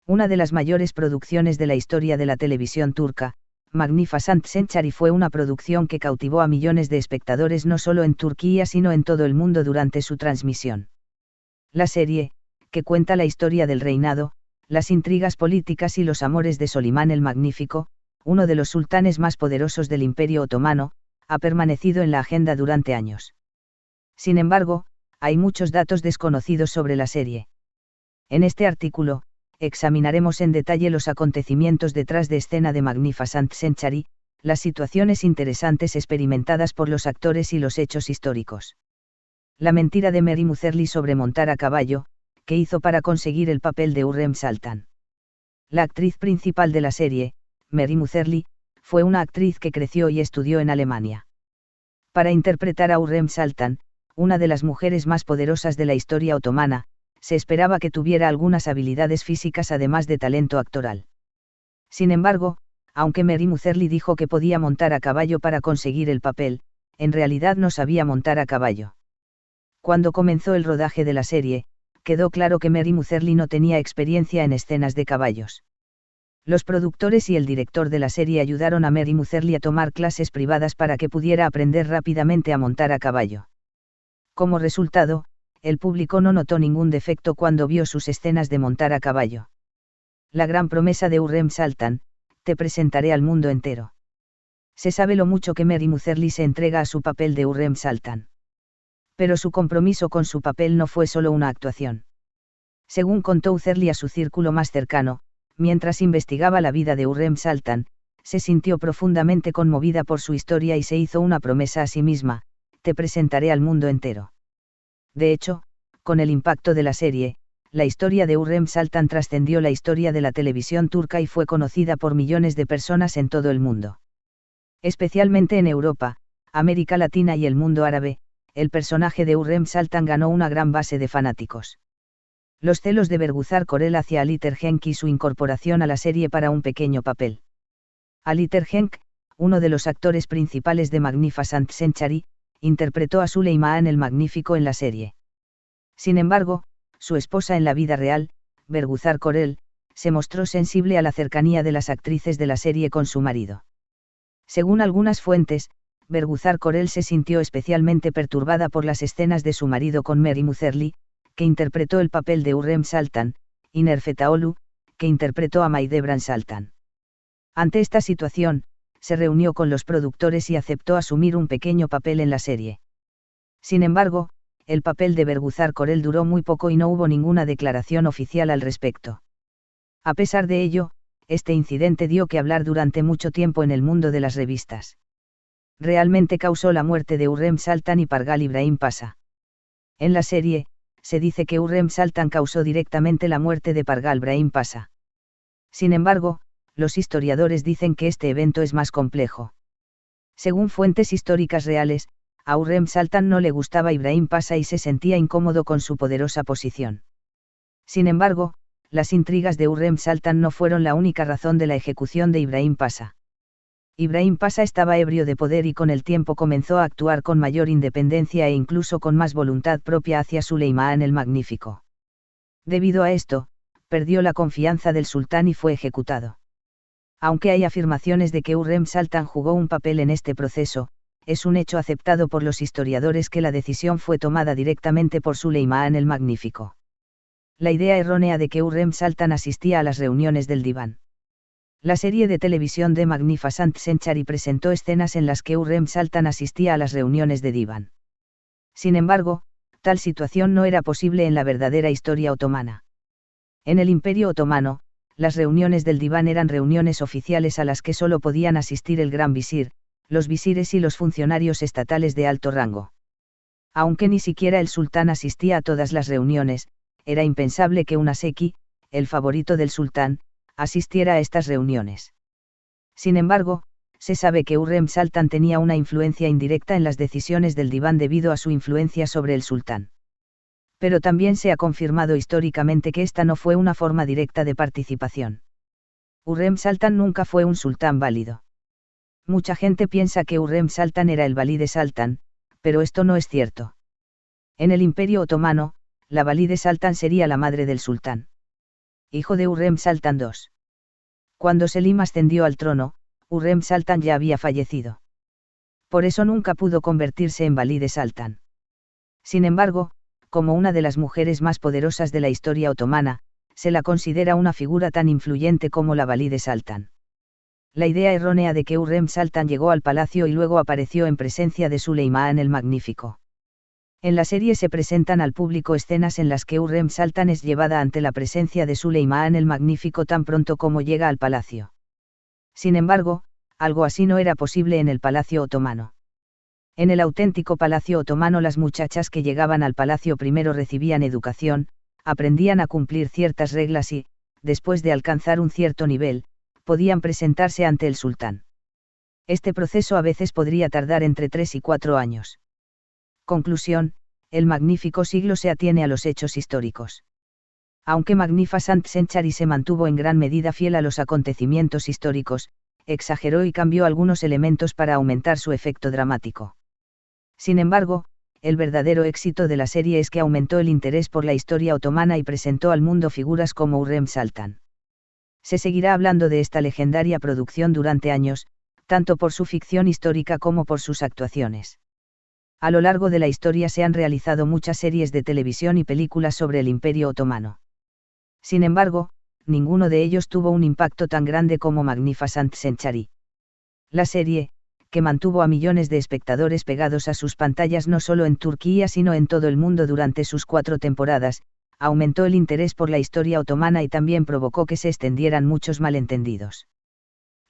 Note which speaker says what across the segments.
Speaker 1: Una de las mayores producciones de la historia de la televisión turca, Magnificent Century fue una producción que cautivó a millones de espectadores no solo en Turquía sino en todo el mundo durante su transmisión. La serie, que cuenta la historia del reinado, las intrigas políticas y los amores de Solimán el Magnífico, uno de los sultanes más poderosos del Imperio Otomano, ha permanecido en la agenda durante años. Sin embargo, hay muchos datos desconocidos sobre la serie. En este artículo, examinaremos en detalle los acontecimientos detrás de escena de Magnificent Century, las situaciones interesantes experimentadas por los actores y los hechos históricos. La mentira de Mary Mutherly sobre montar a caballo, que hizo para conseguir el papel de Hurrem Sultan. La actriz principal de la serie, Mary Mutherly, fue una actriz que creció y estudió en Alemania. Para interpretar a Hurrem Sultan, una de las mujeres más poderosas de la historia otomana, se esperaba que tuviera algunas habilidades físicas además de talento actoral. Sin embargo, aunque Mary Mutherly dijo que podía montar a caballo para conseguir el papel, en realidad no sabía montar a caballo. Cuando comenzó el rodaje de la serie, quedó claro que Mary Mutherly no tenía experiencia en escenas de caballos. Los productores y el director de la serie ayudaron a Mary Mutherly a tomar clases privadas para que pudiera aprender rápidamente a montar a caballo. Como resultado, el público no notó ningún defecto cuando vio sus escenas de montar a caballo. La gran promesa de Hurrem Sultan: te presentaré al mundo entero. Se sabe lo mucho que Mary Mutherly se entrega a su papel de Hurrem Sultan. Pero su compromiso con su papel no fue solo una actuación. Según contó Mutherly a su círculo más cercano, mientras investigaba la vida de Hurrem Sultan, se sintió profundamente conmovida por su historia y se hizo una promesa a sí misma: te presentaré al mundo entero. De hecho, con el impacto de la serie, la historia de Hurrem Sultan trascendió la historia de la televisión turca y fue conocida por millones de personas en todo el mundo. Especialmente en Europa, América Latina y el mundo árabe, el personaje de Hurrem Sultan ganó una gran base de fanáticos. Los celos de Bergüzar Korel hacia Ali Tergenk y su incorporación a la serie para un pequeño papel. Ali Tergenk, uno de los actores principales de Magnificent Century, interpretó a Süleyman el Magnífico en la serie. Sin embargo, su esposa en la vida real, Bergüzar Korel, se mostró sensible a la cercanía de las actrices de la serie con su marido. Según algunas fuentes, Bergüzar Korel se sintió especialmente perturbada por las escenas de su marido con Mary Mutherly, que interpretó el papel de Hurrem Sultan, y Nerfetaolu, que interpretó a Mahidevran Sultan. Ante esta situación, se reunió con los productores y aceptó asumir un pequeño papel en la serie. Sin embargo, el papel de Bergüzar Korel duró muy poco y no hubo ninguna declaración oficial al respecto. A pesar de ello, este incidente dio que hablar durante mucho tiempo en el mundo de las revistas. Realmente causó la muerte de Hurrem Sultan y Pargal Ibrahim Pasha. En la serie, se dice que Hurrem Sultan causó directamente la muerte de Pargal Ibrahim Pasha. Sin embargo, los historiadores dicen que este evento es más complejo. Según fuentes históricas reales, a Hurrem Sultan no le gustaba Ibrahim Pasha y se sentía incómodo con su poderosa posición. Sin embargo, las intrigas de Hurrem Sultan no fueron la única razón de la ejecución de Ibrahim Pasha. Ibrahim Pasha estaba ebrio de poder y con el tiempo comenzó a actuar con mayor independencia e incluso con más voluntad propia hacia Süleyman el Magnífico. Debido a esto, perdió la confianza del sultán y fue ejecutado. Aunque hay afirmaciones de que Hurrem Sultan jugó un papel en este proceso, es un hecho aceptado por los historiadores que la decisión fue tomada directamente por Süleyman el Magnífico. La idea errónea de que Hurrem Sultan asistía a las reuniones del diván. La serie de televisión de Magnificent Century presentó escenas en las que Hurrem Sultan asistía a las reuniones de diván. Sin embargo, tal situación no era posible en la verdadera historia otomana. En el Imperio Otomano, las reuniones del diván eran reuniones oficiales a las que solo podían asistir el gran visir, los visires y los funcionarios estatales de alto rango. Aunque ni siquiera el sultán asistía a todas las reuniones, era impensable que un aseki, el favorito del sultán, asistiera a estas reuniones. Sin embargo, se sabe que Hurrem Sultan tenía una influencia indirecta en las decisiones del diván debido a su influencia sobre el sultán. Pero también se ha confirmado históricamente que esta no fue una forma directa de participación. Hurrem Sultan nunca fue un sultán válido. Mucha gente piensa que Hurrem Sultan era el valide sultán, pero esto no es cierto. En el Imperio Otomano, la valide sultán sería la madre del sultán. hijo de Hurrem Sultan II. Cuando Selim ascendió al trono, Hurrem Sultan ya había fallecido. Por eso nunca pudo convertirse en Valide Sultan. Sin embargo, como una de las mujeres más poderosas de la historia otomana, se la considera una figura tan influyente como la Valide Sultan. La idea errónea de que Hurrem Sultan llegó al palacio y luego apareció en presencia de Suleimán el Magnífico. En la serie se presentan al público escenas en las que Hurrem Sultan es llevada ante la presencia de Suleimán el Magnífico tan pronto como llega al palacio. Sin embargo, algo así no era posible en el palacio otomano. En el auténtico palacio otomano las muchachas que llegaban al palacio primero recibían educación, aprendían a cumplir ciertas reglas y, después de alcanzar un cierto nivel, podían presentarse ante el sultán. Este proceso a veces podría tardar entre 3 y 4 años. Conclusión: el magnífico siglo se atiene a los hechos históricos. Aunque Magnificent Century se mantuvo en gran medida fiel a los acontecimientos históricos, exageró y cambió algunos elementos para aumentar su efecto dramático. Sin embargo, el verdadero éxito de la serie es que aumentó el interés por la historia otomana y presentó al mundo figuras como Hurrem Sultan. Se seguirá hablando de esta legendaria producción durante años, tanto por su ficción histórica como por sus actuaciones. A lo largo de la historia se han realizado muchas series de televisión y películas sobre el Imperio Otomano. Sin embargo, ninguno de ellos tuvo un impacto tan grande como Magnificent Century. La serie, que mantuvo a millones de espectadores pegados a sus pantallas no solo en Turquía sino en todo el mundo durante sus 4 temporadas, aumentó el interés por la historia otomana y también provocó que se extendieran muchos malentendidos.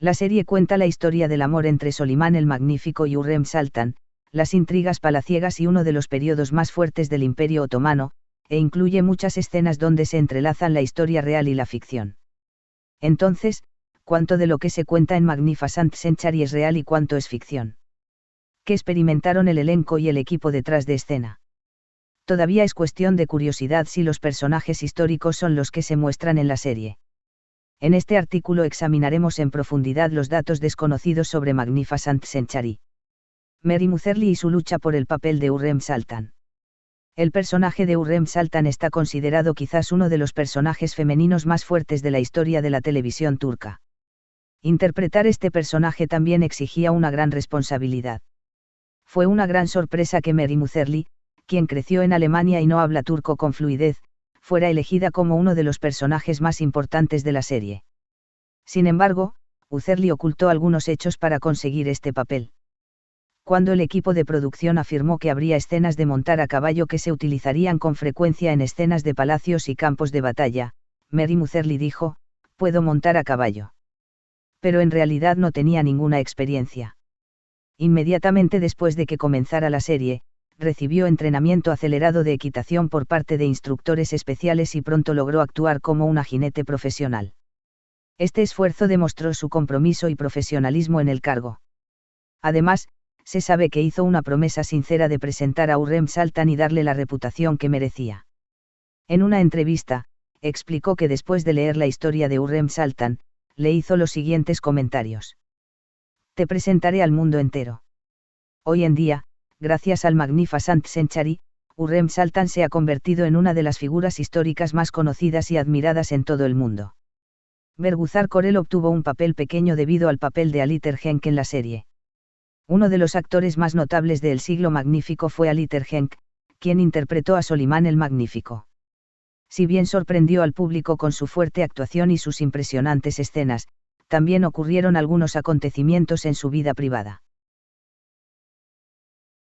Speaker 1: La serie cuenta la historia del amor entre Solimán el Magnífico y Hurrem Sultan, las intrigas palaciegas y uno de los periodos más fuertes del Imperio Otomano, e incluye muchas escenas donde se entrelazan la historia real y la ficción. Entonces, ¿cuánto de lo que se cuenta en Magnificent Century es real y cuánto es ficción? ¿Qué experimentaron el elenco y el equipo detrás de escena? Todavía es cuestión de curiosidad si los personajes históricos son los que se muestran en la serie. En este artículo examinaremos en profundidad los datos desconocidos sobre Magnificent Century. Mary Mutherly y su lucha por el papel de Hurrem Sultan. El personaje de Hurrem Sultan está considerado quizás uno de los personajes femeninos más fuertes de la historia de la televisión turca. Interpretar este personaje también exigía una gran responsabilidad. Fue una gran sorpresa que Mary Mutherly, quien creció en Alemania y no habla turco con fluidez, fuera elegida como uno de los personajes más importantes de la serie. Sin embargo, Mutherly ocultó algunos hechos para conseguir este papel. Cuando el equipo de producción afirmó que habría escenas de montar a caballo que se utilizarían con frecuencia en escenas de palacios y campos de batalla, Mary Mutherly dijo: «Puedo montar a caballo». Pero en realidad no tenía ninguna experiencia. Inmediatamente después de que comenzara la serie, recibió entrenamiento acelerado de equitación por parte de instructores especiales y pronto logró actuar como una jinete profesional. Este esfuerzo demostró su compromiso y profesionalismo en el cargo. Además, se sabe que hizo una promesa sincera de presentar a Hurrem Sultan y darle la reputación que merecía. En una entrevista, explicó que después de leer la historia de Hurrem Sultan, le hizo los siguientes comentarios: «Te presentaré al mundo entero». Hoy en día, gracias al Magnificent Century, Hurrem Sultan se ha convertido en una de las figuras históricas más conocidas y admiradas en todo el mundo. Bergüzar Korel obtuvo un papel pequeño debido al papel de Ali Tergenk en la serie. Uno de los actores más notables del siglo magnífico fue Ali Tergenk, quien interpretó a Solimán el Magnífico. Si bien sorprendió al público con su fuerte actuación y sus impresionantes escenas, también ocurrieron algunos acontecimientos en su vida privada.